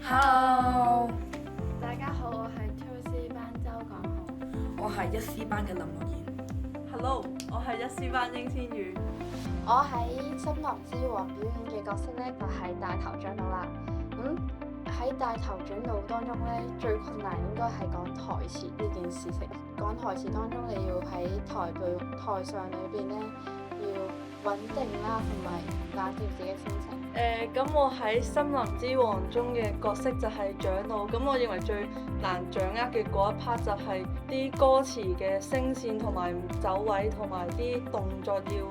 Hello，大家好，我係 2C 班周港豪。我係1C 班嘅林樂妍。Hello，我係1C 班英天宇。我喺森林之王表演嘅角色咧就係大頭長老啦。喺大頭長老當中咧，最困難應該係講台詞呢件事情。講台詞當中，你要喺台上裏邊咧要穩定啦，同埋冷靜自己嘅心情。咁我喺森林之王中嘅角色就係長老。咁我認為最難掌握嘅嗰一 part 就係啲歌詞嘅聲線同埋走位，同埋啲動作要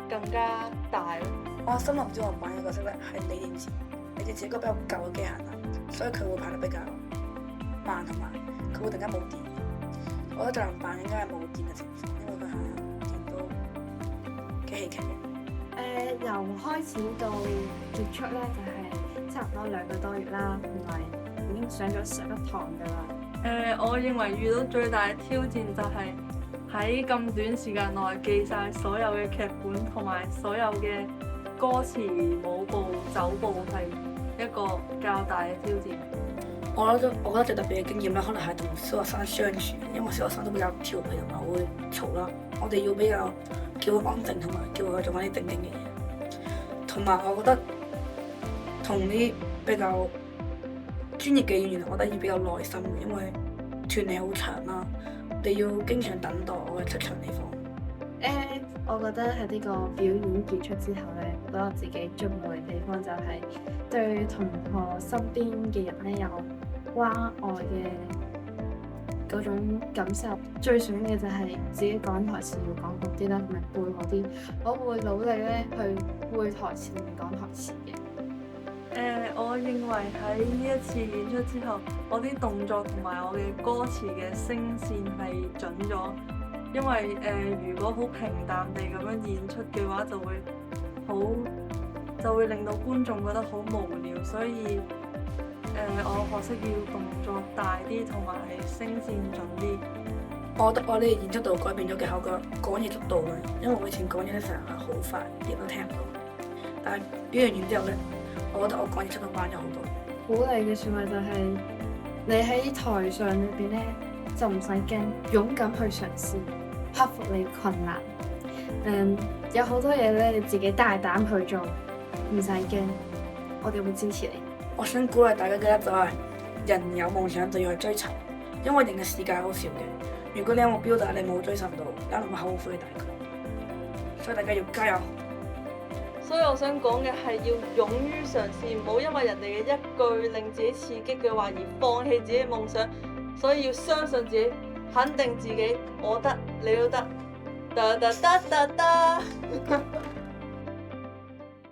更加大。我森林之王扮嘅角色咧係李連哲，李連哲一個比較舊嘅機械人，所以佢會拍得比較慢，同埋佢會突然間冇電。我覺得就能扮應該係冇電嘅情況，因為佢係電都幾戲劇嘅。由開始到結束咧，就係差唔多2個多月啦，同埋已經上咗11堂㗎啦。我認為遇到最大嘅挑戰就係喺咁短時間內記晒所有嘅劇本同埋所有嘅歌詞、舞步、走步，係一個較大嘅挑戰。我覺得最特別嘅經驗咧，可能係同小學生相處，因為小學生都比較調皮同埋會嘈啦。我哋要比較叫佢安靜，同埋叫佢做翻啲正經嘅嘢。同埋我覺得同啲比較專業嘅演員，我覺得要比較耐心嘅，因為團期好長啦，你要經常等待我嘅出場地方。我覺得喺呢個表演結束之後咧，我覺得我自己中意嘅地方就係對同學身邊嘅人咧有關愛嘅嗰種感受。最想嘅就係自己講台詞要講好啲啦，同埋背好啲。我會努力咧去背台詞同埋講台詞嘅。我認為喺呢一次演出之後，我啲動作同埋我嘅歌詞嘅聲線係準咗。因為如果好平淡地咁樣演出嘅話，就會令到觀眾覺得好無聊，所以我學識要動作大啲，同埋聲線準啲。我覺得我呢個演出度改變咗嘅係個講嘢速度嘅，因為我以前講嘢咧成日係好快，啲人都聽唔到。但係表演完之後咧，我覺得我講嘢速度慢咗好多。鼓勵嘅説話就係你喺台上裏邊咧，就唔使驚，勇敢去嘗試，克服你困難。有好多嘢咧，你自己大膽去做，唔使驚，我哋會支持你。我想鼓勵大家嘅就係人有夢想就要去追尋，因為人嘅時間好少嘅。如果你有目標但係你冇追尋到，一定會後悔大概。所以大家要加油。所以我想講嘅係要勇於嘗試，唔好因為人哋嘅一句令自己刺激嘅話而放棄自己嘅夢想。所以要相信自己，肯定自己，我得，你都得，得得得得得。